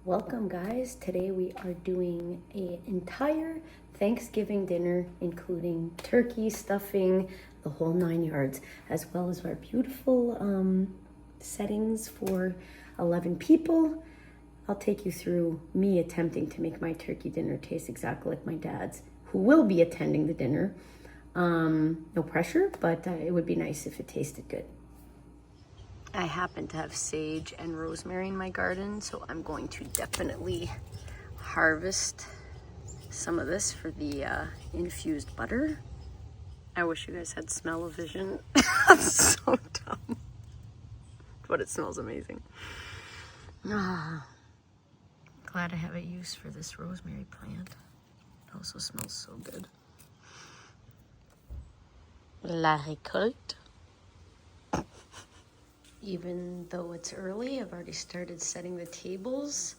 Welcome guys. Today we are doing an entire Thanksgiving dinner, including turkey, stuffing, the whole 9 yards, as well as our beautiful settings for 11 people. I'll take you through me attempting to make my turkey dinner taste exactly like my dad's, who will be attending the dinner. No pressure, but it would be nice if it tasted good. I happen to have sage and rosemary in my garden, so I'm going to definitely harvest some of this for the infused butter. I wish you guys had smell-o-vision. That's so dumb. But it smells amazing. Glad I have a use for this rosemary plant. It also smells so good. La récolte. Even though it's early, I've already started setting the tables.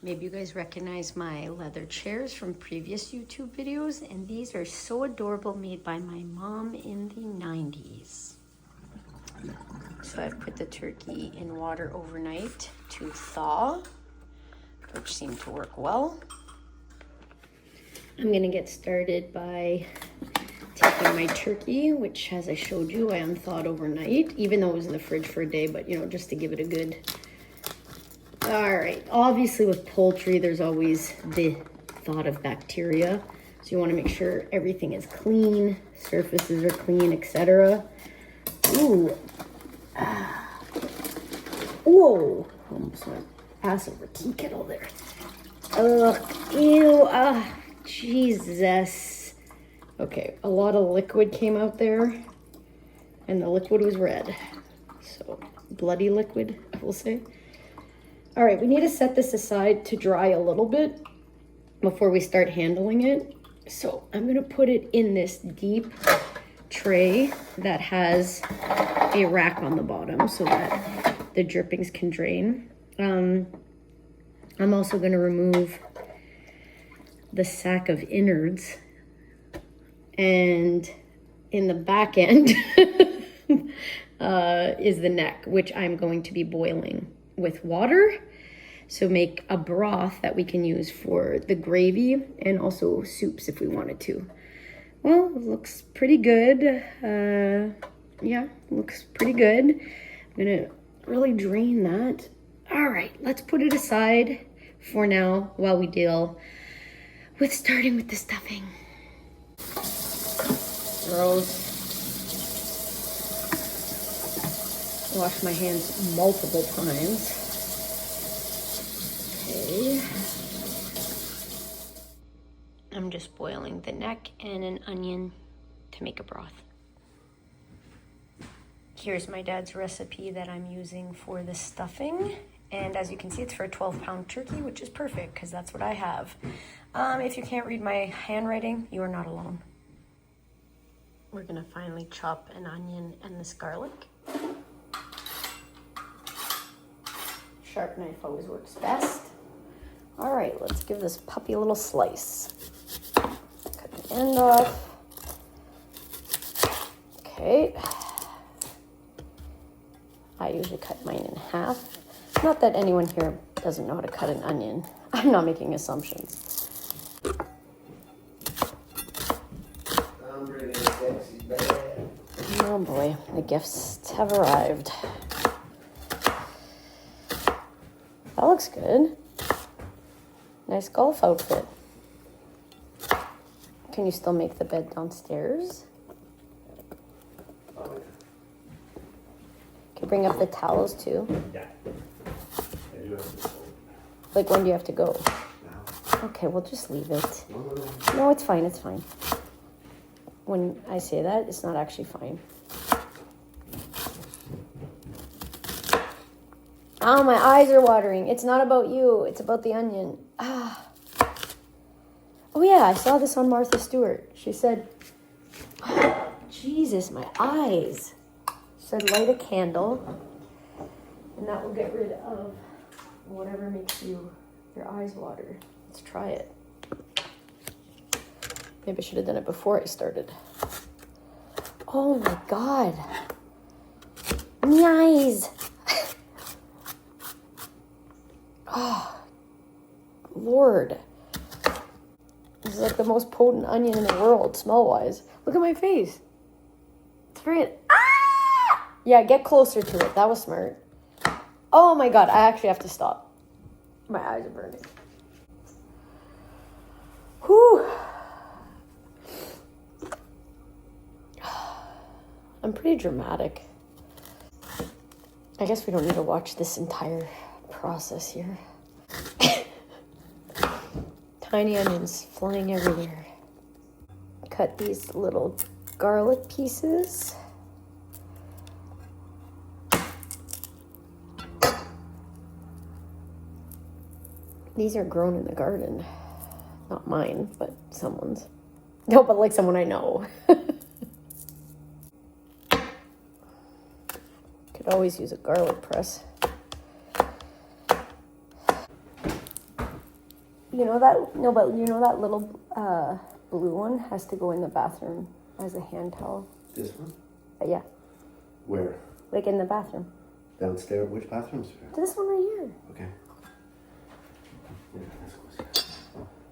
Maybe you guys recognize my leather chairs from previous YouTube videos, and these are so adorable, made by my mom in the 90s. So I've put the turkey in water overnight to thaw, which seemed to work well. I'm gonna get started by taking my turkey, which, as I showed you, I unthawed overnight, even though it was in the fridge for a day, but you know, just to give it a good. All right, obviously with poultry, there's always the thought of bacteria. So you want to make sure everything is clean, surfaces are clean, etc. Ooh. Whoa, almost went ass over tea kettle there. Ugh, ew, Jesus. Okay, a lot of liquid came out there, and the liquid was red. So, bloody liquid, I will say. All right, we need to set this aside to dry a little bit before we start handling it. So, I'm gonna put it in this deep tray that has a rack on the bottom so that the drippings can drain. I'm also gonna remove the sack of innards. And in the back end is the neck, which I'm going to be boiling with water. So make a broth that we can use for the gravy and also soups if we wanted to. Well, it looks pretty good. Yeah, looks pretty good. I'm gonna really drain that. All right, let's put it aside for now while we deal with starting with the stuffing. Gross. Wash my hands multiple times. Okay. I'm just boiling the neck and an onion to make a broth. Here's my dad's recipe that I'm using for the stuffing. And as you can see, it's for a 12-pound turkey, which is perfect because that's what I have. If you can't read my handwriting, you are not alone. We're gonna finally chop an onion and this garlic. Sharp knife always works best. All right, let's give this puppy a little slice. Cut the end off. Okay. I usually cut mine in half. Not that anyone here doesn't know how to cut an onion. I'm not making assumptions. Oh boy, the gifts have arrived. That looks good. Nice golf outfit. Can you still make the bed downstairs? Can you bring up the towels too? Yeah. Like, when do you have to go? Now. Okay, we'll just leave it. No, it's fine, it's fine. When I say that, it's not actually fine. Oh, my eyes are watering. It's not about you. It's about the onion. Ah. Oh, yeah, I saw this on Martha Stewart. She said, oh, Jesus, my eyes. She said, light a candle, and that will get rid of whatever makes your eyes water. Let's try it. Maybe I should have done it before I started. Oh, my God. My eyes. Oh, Lord. This is like the most potent onion in the world, smell-wise. Look at my face. It's freaking... Ah! Yeah, get closer to it. That was smart. Oh my God, I actually have to stop. My eyes are burning. Whew. I'm pretty dramatic. I guess we don't need to watch this entire process here. Tiny onions flying everywhere. Cut these little garlic pieces. These are grown in the garden. Not mine, but someone's. No, but like someone I know. Could always use a garlic press. You know that, no, but you know that little blue one has to go in the bathroom as a hand towel? This one? Yeah. Where? Like in the bathroom. Downstairs? Which bathrooms? This one right here. Okay. Yeah, this goes.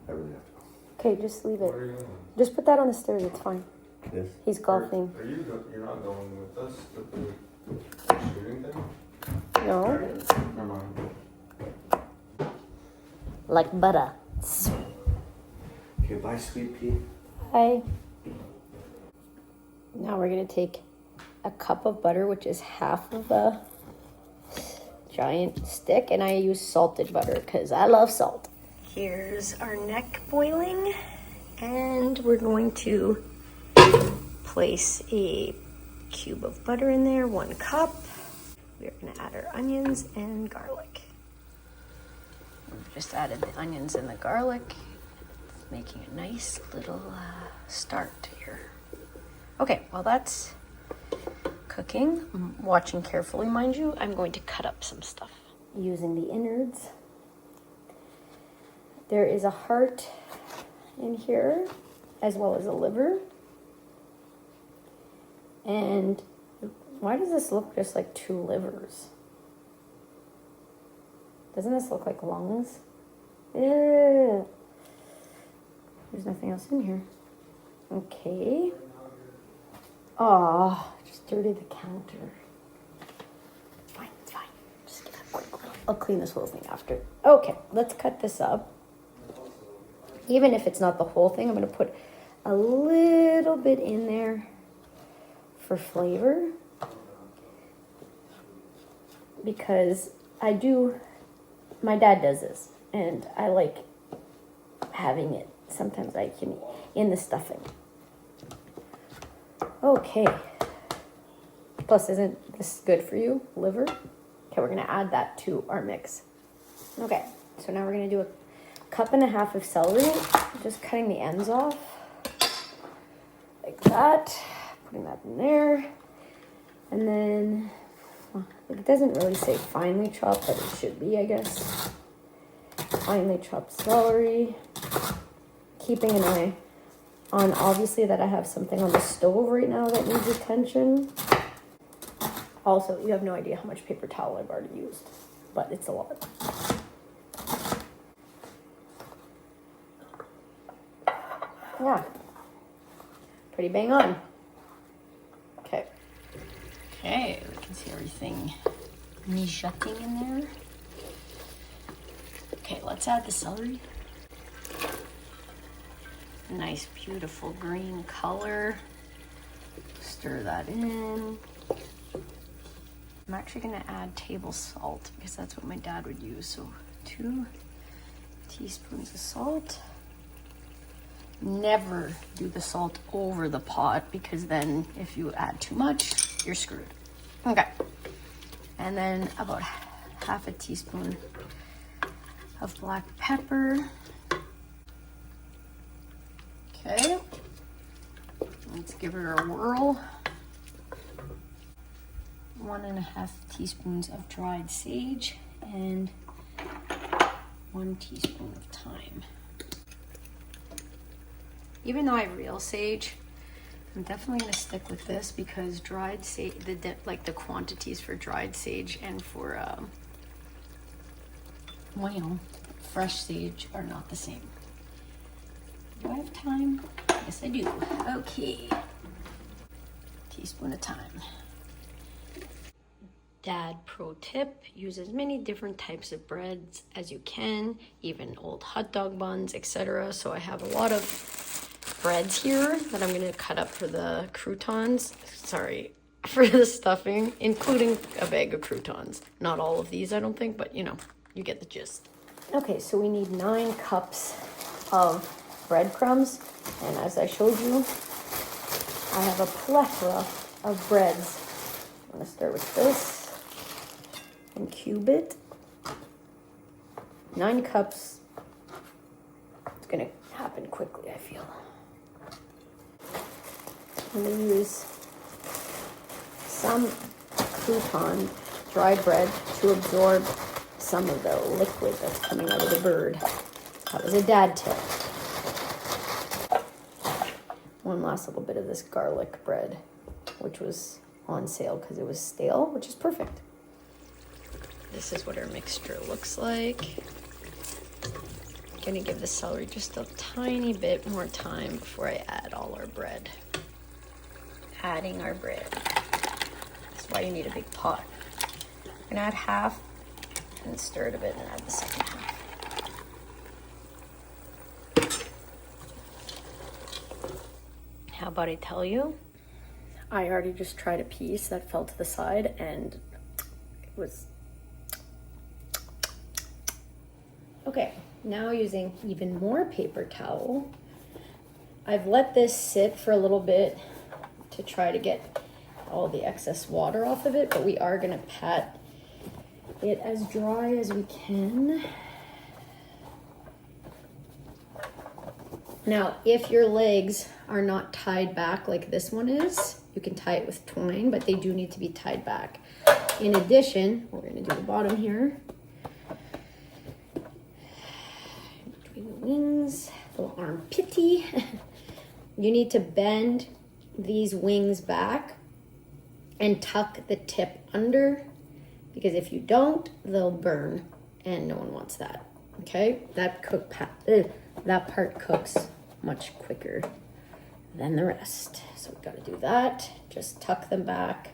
I really have to go. Okay, just leave it. Where are you going? Just put that on the stairs, it's fine. This? He's golfing. You're not going with us with the shooting thing? No? Never mind. Like butter. Okay, bye, sweet pea. Hi. Now we're gonna take a cup of butter, which is half of a giant stick, and I use salted butter because I love salt. Here's our neck boiling, and we're going to place a cube of butter in there, 1 cup. We're gonna add our onions and garlic. We've just added the onions and the garlic, making a nice little start here. Okay, while that's cooking, I'm watching carefully, mind you, I'm going to cut up some stuff. Using the innards. There is a heart in here, as well as a liver. And why does this look just like 2 livers? Doesn't this look like lungs? Ew. There's nothing else in here. Okay. Oh, just dirtied the counter. Fine, it's fine. Just give it a quick little. I'll clean this whole thing after. Okay, let's cut this up. Even if it's not the whole thing, I'm going to put a little bit in there for flavor. Because my dad does this, and I like having it. Sometimes I can in the stuffing. Okay. Plus, isn't this good for you? Liver? Okay, we're gonna add that to our mix. Okay, so now we're gonna do a 1.5 cups of celery. Just cutting the ends off. Like that. Putting that in there. And then, it doesn't really say finely chopped, but it should be, I guess. Finely chopped celery. Keeping an eye on, obviously, that I have something on the stove right now that needs attention. Also, you have no idea how much paper towel I've already used, but it's a lot. Yeah. Pretty bang on. Okay. Okay, we can see everything mijoting in there. Okay, let's add the celery. Nice, beautiful green color. Stir that in. I'm actually gonna add table salt because that's what my dad would use. So 2 teaspoons of salt. Never do the salt over the pot because then if you add too much, you're screwed. Okay. And then about 1/2 teaspoon of black pepper. Okay. Let's give it a whirl. 1.5 teaspoons of dried sage and 1 teaspoon of thyme. Even though I have real sage, I'm definitely going to stick with this because dried sage, the quantities for dried sage and for fresh sage are not the same. Do I have time? Yes, I do. Okay. Teaspoon of thyme. Dad pro tip, use as many different types of breads as you can, even old hot dog buns, etc. So I have a lot of breads here that I'm gonna cut up for the croutons. Sorry, for the stuffing, including a bag of croutons. Not all of these, I don't think, but you know, you get the gist. Okay, so we need 9 cups of breadcrumbs, and as I showed you, I have a plethora of breads. I'm gonna start with this and cube it. 9 cups. It's gonna happen quickly, I feel. I'm gonna use some crouton dry bread to absorb some of the liquid that's coming out of the bird. That was a dad tip. One last little bit of this garlic bread, which was on sale because it was stale, which is perfect. This is what our mixture looks like. Gonna give the celery just a tiny bit more time before I add all our bread. Adding our bread. That's why you need a big pot. I'm gonna add half and stir it a bit and add the second half. How about I tell you? I already just tried a piece that fell to the side and it was... Okay, now using even more paper towel, I've let this sit for a little bit to try to get all the excess water off of it, but we are gonna pat it as dry as we can. Now, if your legs are not tied back like this one is, you can tie it with twine, but they do need to be tied back. In addition, we're gonna do the bottom here. Between the wings, little armpitty. You need to bend these wings back and tuck the tip under, because if you don't, they'll burn, and no one wants that. Okay, that part cooks much quicker than the rest. So we've got to do that. Just tuck them back.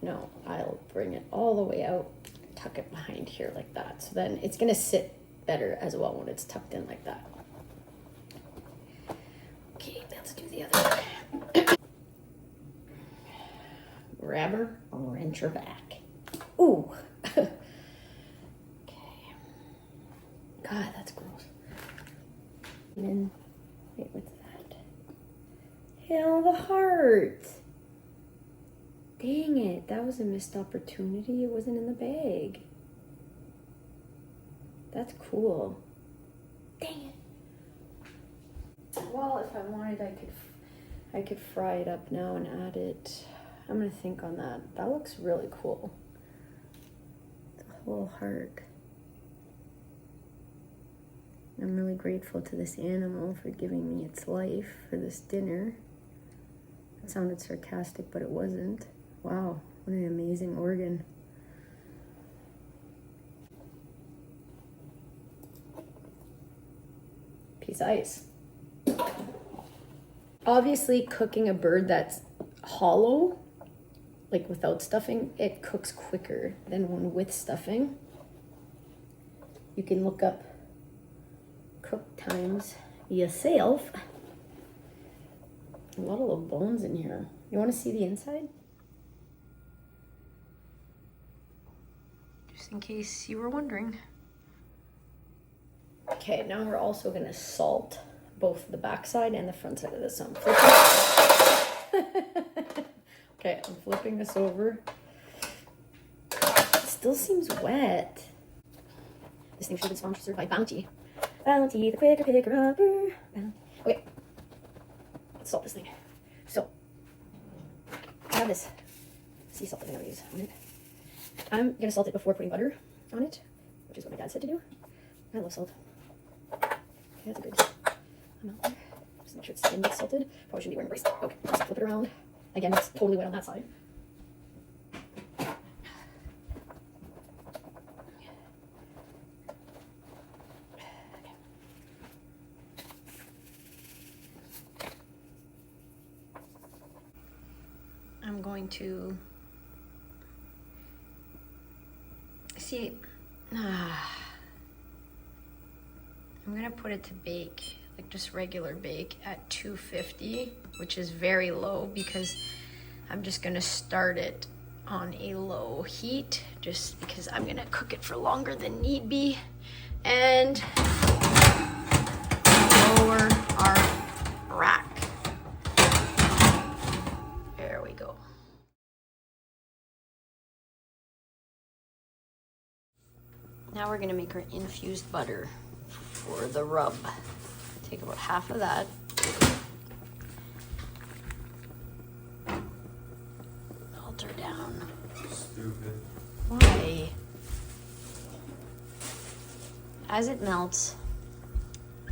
You know, I'll bring it all the way out, tuck it behind here like that. So then it's going to sit better as well when it's tucked in like that. Okay, let's do the other. Grab her, wrench her back. Ooh. Okay. God, that's gross. And then, wait, what's that? Hell, the heart. Dang it, that was a missed opportunity. It wasn't in the bag. That's cool. Dang it. Well, if I wanted, I could fry it up now and add it. I'm gonna think on that. That looks really cool. The whole heart. I'm really grateful to this animal for giving me its life for this dinner. It sounded sarcastic, but it wasn't. Wow, what an amazing organ. Piece of ice. Obviously, cooking a bird that's hollow, like without stuffing, it cooks quicker than one with stuffing. You can look up cook times yourself. A lot of little bones in here. You want to see the inside? Just in case you were wondering. Okay, now we're also going to salt both the back side and the front side of this. So I'm flipping. Okay, I'm flipping this over. It still seems wet. This thing should have been sponsored by Bounty. Bounty, the quicker picker upper. Okay, let's salt this thing. So, I have this sea salt that I'm gonna use on it. I'm gonna salt it before putting butter on it, which is what my dad said to do. I love salt. Okay, that's a good amount there. Just make sure its skin gets salted. Probably shouldn't be wearing a bracelet. Okay, let's flip it around. Again, it's totally wet on that side. going to see. I'm gonna put it to bake, like just regular bake at 250, which is very low because I'm just gonna start it on a low heat just because I'm gonna cook it for longer than need be, and lower our rack. There we go. Now we're gonna make our infused butter for the rub. Take about half of that. Melt her down. Stupid. Why? As it melts,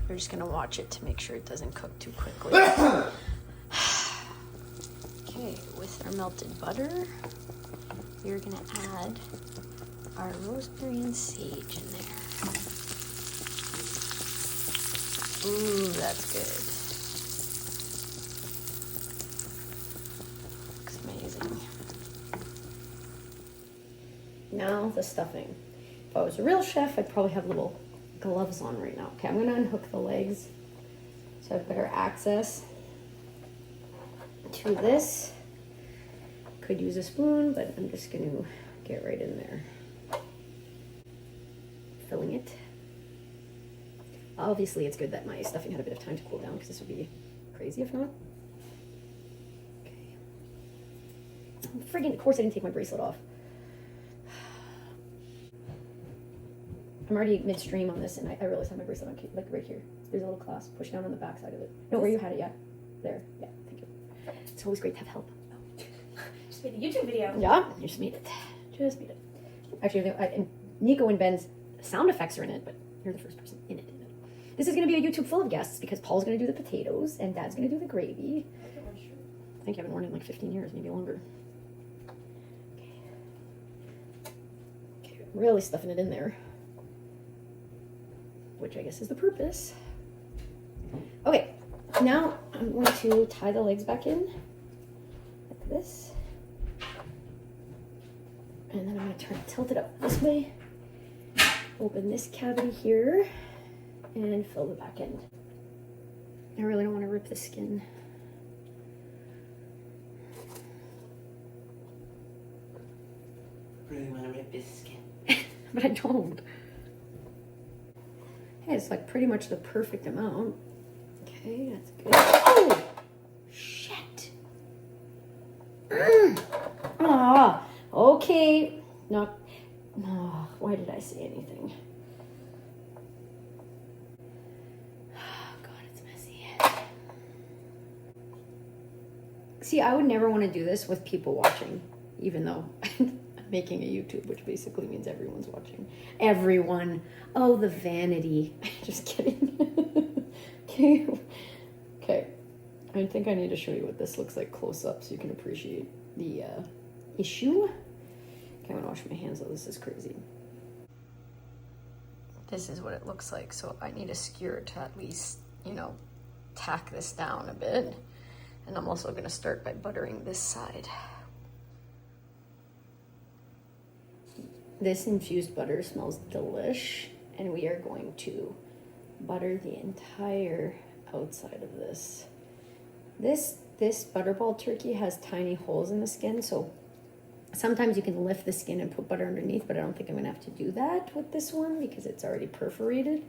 we're just gonna watch it to make sure it doesn't cook too quickly. Okay, with our melted butter, we're gonna add our rosemary and sage in there. Ooh, that's good. Looks amazing. Now the stuffing. If I was a real chef, I'd probably have little gloves on right now. Okay, I'm gonna unhook the legs so I have better access to this. Could use a spoon, but I'm just gonna get right in there. Filling it. Obviously, it's good that my stuffing had a bit of time to cool down because this would be crazy if not. Okay. Friggin', of course I didn't take my bracelet off. I'm already midstream on this, and I realized I have my bracelet on, like right here. There's a little clasp. Push down on the back side of it. No, where you had it, yeah. There. Yeah, thank you. It's always great to have help. Just made a YouTube video. Yeah, you just made it. Just made it. Actually, and Nico and Ben's sound effects are in it, but you're the first person in it. This is going to be a YouTube full of guests because Paul's going to do the potatoes and Dad's going to do the gravy. I think you haven't worn it in like 15 years, maybe longer. Okay, really stuffing it in there, which I guess is the purpose. Okay, now I'm going to tie the legs back in like this. And then I'm going to tilt it up this way. Open this cavity here and fill the back end. I really don't want to rip the skin. Really want to rip this skin. But I don't. Hey, it's like pretty much the perfect amount. Okay, that's good. Oh! Shit! Ah, okay. Not. Oh, why did I say anything? See, I would never want to do this with people watching, even though I'm making a YouTube, which basically means everyone's watching. Everyone. Oh, the vanity. Just kidding. Okay. Okay. I think I need to show you what this looks like close up so you can appreciate the issue. Okay, I'm gonna wash my hands though. This is crazy. This is what it looks like, so I need a skewer to at least, tack this down a bit. And I'm also going to start by buttering this side. This infused butter smells delish, and we are going to butter the entire outside of this. This butterball turkey has tiny holes in the skin, so sometimes you can lift the skin and put butter underneath, but I don't think I'm going to have to do that with this one because it's already perforated.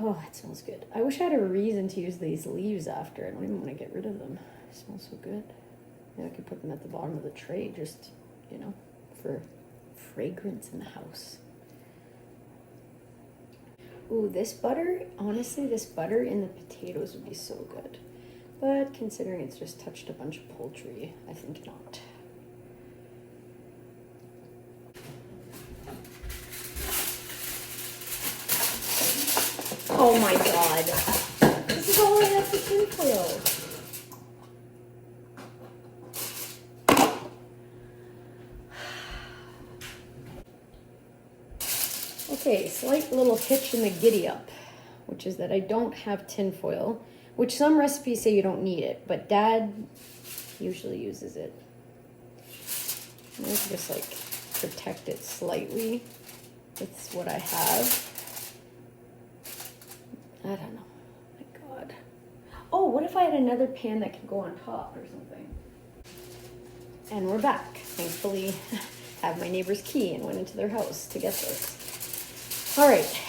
Oh, it smells good. I wish I had a reason to use these leaves after. I don't even want to get rid of them. They smell so good. Maybe I could put them at the bottom of the tray just, for fragrance in the house. Ooh, this butter, honestly, this butter in the potatoes would be so good. But considering it's just touched a bunch of poultry, I think not. Oh my god. This is all I have for tinfoil. Okay, slight little hitch in the giddy up, which is that I don't have tinfoil, which some recipes say you don't need it, but Dad usually uses it. I'm going to just like protect it slightly. It's what I have. I don't know. My God. Oh, what if I had another pan that could go on top or something? And we're back. Thankfully, I have my neighbor's key and went into their house to get this. All right,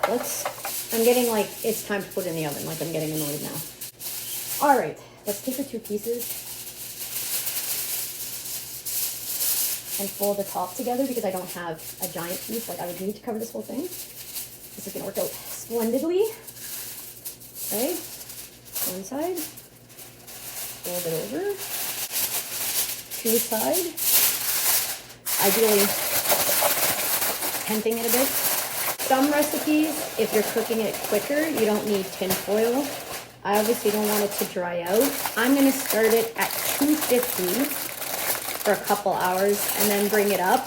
I'm getting like, it's time to put it in the oven. Like I'm getting annoyed now. All right, let's take the 2 pieces and fold the top together because I don't have a giant piece. Like I would need to cover this whole thing. This is gonna work out splendidly. Okay, one side, fold it over, 2 side, ideally tenting it a bit. Some recipes, if you're cooking it quicker, you don't need tin foil. I obviously don't want it to dry out. I'm gonna start it at 250 for a couple hours and then bring it up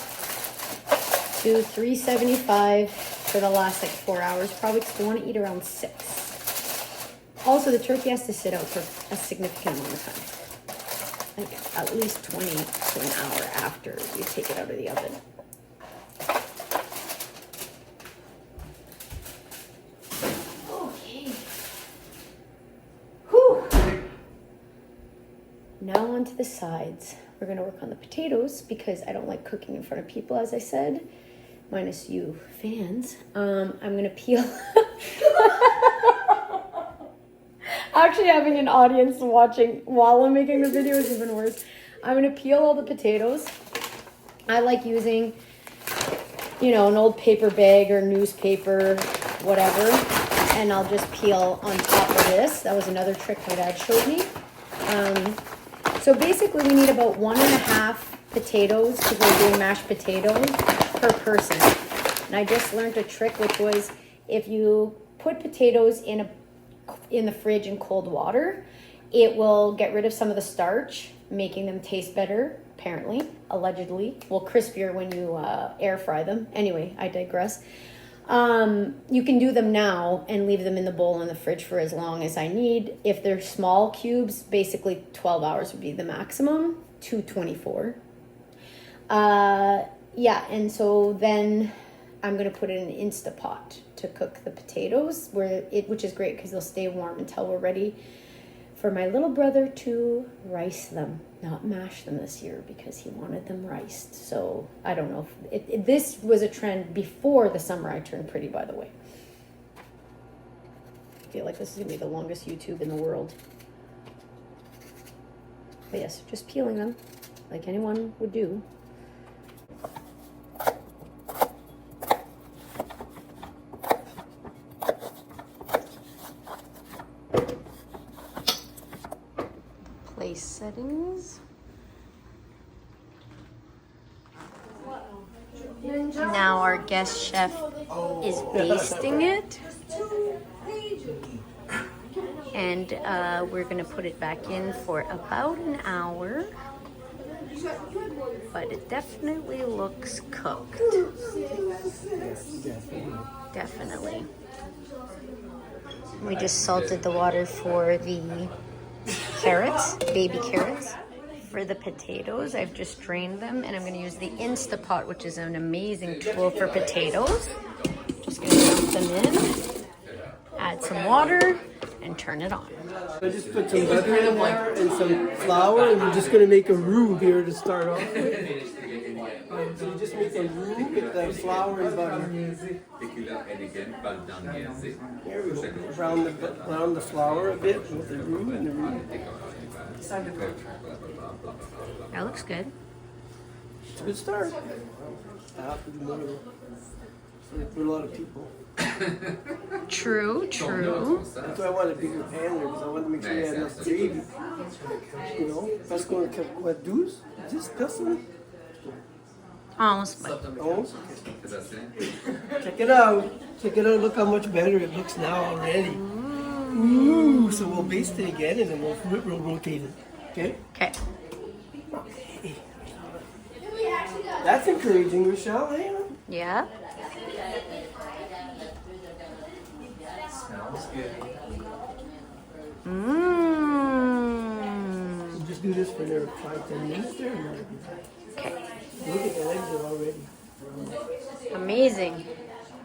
to 375 for the last like 4 hours, probably because I want to eat around 6. Also, the turkey has to sit out for a significant amount of time. Like at least 20 to an hour after you take it out of the oven. Okay. Whew. Now on to the sides. We're gonna work on the potatoes because I don't like cooking in front of people, as I said, minus you fans. I'm gonna peel. Actually having an audience watching while I'm making the video is even worse. I'm gonna peel all the potatoes. I like using, an old paper bag or newspaper, whatever, and I'll just peel on top of this. That was another trick my dad showed me. So basically we need about 1.5 potatoes because we're doing mashed potatoes per person. And I just learned a trick, which was if you put potatoes in the fridge in cold water, it will get rid of some of the starch, making them taste better, apparently, allegedly. Well, crispier when you air fry them. Anyway, I digress. You can do them now and leave them in the bowl in the fridge for as long as I need. If they're small cubes, basically 12 hours would be the maximum, to 24. Yeah, and so then I'm going to put it in an Instapot to cook the potatoes, which is great because they'll stay warm until we're ready for my little brother to rice them, not mash them this year because he wanted them riced. So I don't know if this was a trend before the summer I turned pretty, by the way. I feel like this is gonna be the longest YouTube in the world. But yes, just peeling them like anyone would do. Place settings. Now our guest chef is basting it. And we're gonna put it back in for about an hour. But it definitely looks cooked. Definitely. We just salted the water for the carrots, baby carrots. For the potatoes, I've just drained them and I'm going to use the Instapot, which is an amazing tool for potatoes. Just going to dump them in, add some water, and turn it on. I just put some butter in there and some flour, and we're just going to make a roux here to start off with. So you just make a roux with the flour and butter. There we go. Brown the flour a bit with the roux and the roux. That looks good. It's a good start. I have to do more of it. For a lot of people. True. That's why I want a bigger pan there, because I want to make sure you have enough gravy. Parce qu'on a 12? 10 personnes? Almost. Almost? Okay. Check it out. Look how much better it looks now already. Ooh. So we'll baste it again and then we'll rotate it. Okay? Okay. That's encouraging, Rochelle. Hey? Yeah. Smells good. Mmm. Just do this for another 5-10 minutes there, and that'll be fine. Okay. Look at the legs are already. Amazing.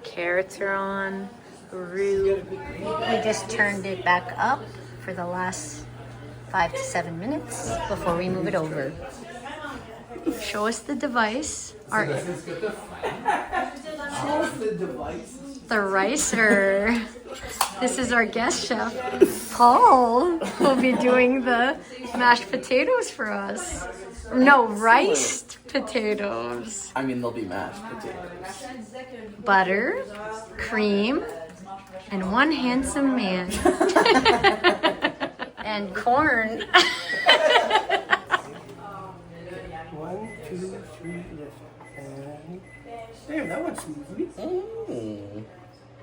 Carrots are on. Roux. We just turned it back up for the last 5 to 7 minutes before we move it over. Show us the device. The rice, or this is our guest chef, Paul, will be doing the mashed potatoes for us. No, riced potatoes. I mean, they'll be mashed potatoes. Butter, cream, and one handsome man. And corn. 1, 2, 3, lift. And there, that went smoothly.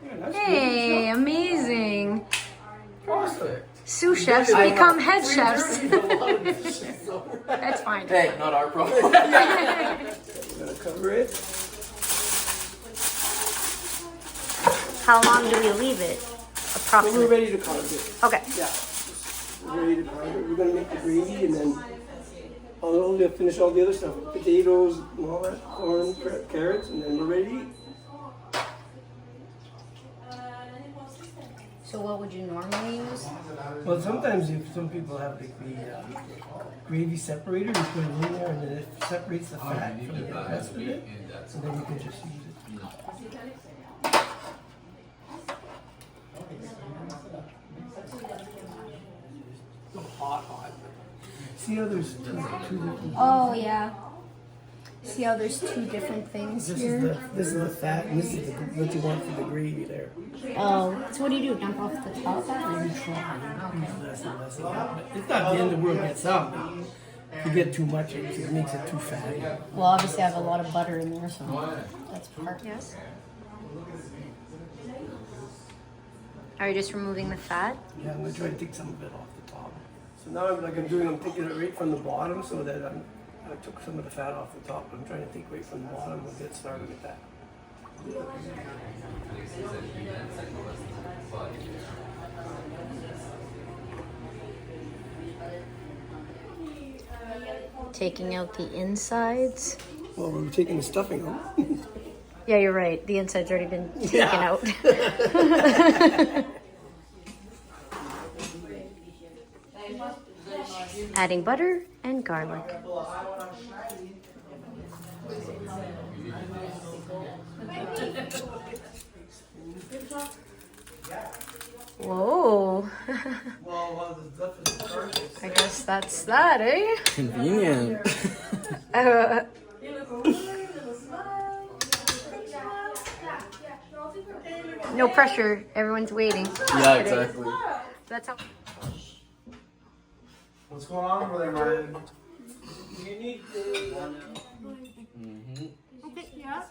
Yeah, that's Hey, amazing. perfect. Sous chefs become head chefs. That's fine. Hey, not our problem. Gonna cover it. How long do we leave it? So we're Approximately. ready to carve it. Okay. Yeah. We're ready to carve it. We're gonna make the gravy and then I'll finish all the other stuff. Potatoes and all that, corn, carrots, and then we're ready to eat. So what would you normally use? Well, sometimes if some people have like the gravy separator, you put it in there and then it separates the fat from the rest of it. So then you can just use it. So hot. See how there's two different. Oh yeah. See how there's two different things This here? is the fat and this is what you want for the gravy there. Oh, so what do you do? Dump off the top? You try use less and less of that. It's not the end of the world, get some. If you get too much, it makes it too fatty. Well, obviously I have a lot of butter in there, so that's part. Yes. Are you just removing the fat? Yeah, I'm gonna try to take some of it off the top. So now I'm taking it right from the bottom so that I took some of the fat off the top. I'm trying to take right from the bottom and get started with that. Taking out the insides. Well, we're taking the stuffing out. Yeah, you're right. The inside's already been taken Yeah. out. Adding butter and garlic. Whoa. I guess that's that, eh? Convenient. No pressure. Everyone's waiting. Yeah, exactly. That's how. What's going on over there, Ryan? You need Mm-hmm. Okay, yeah.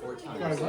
4 times.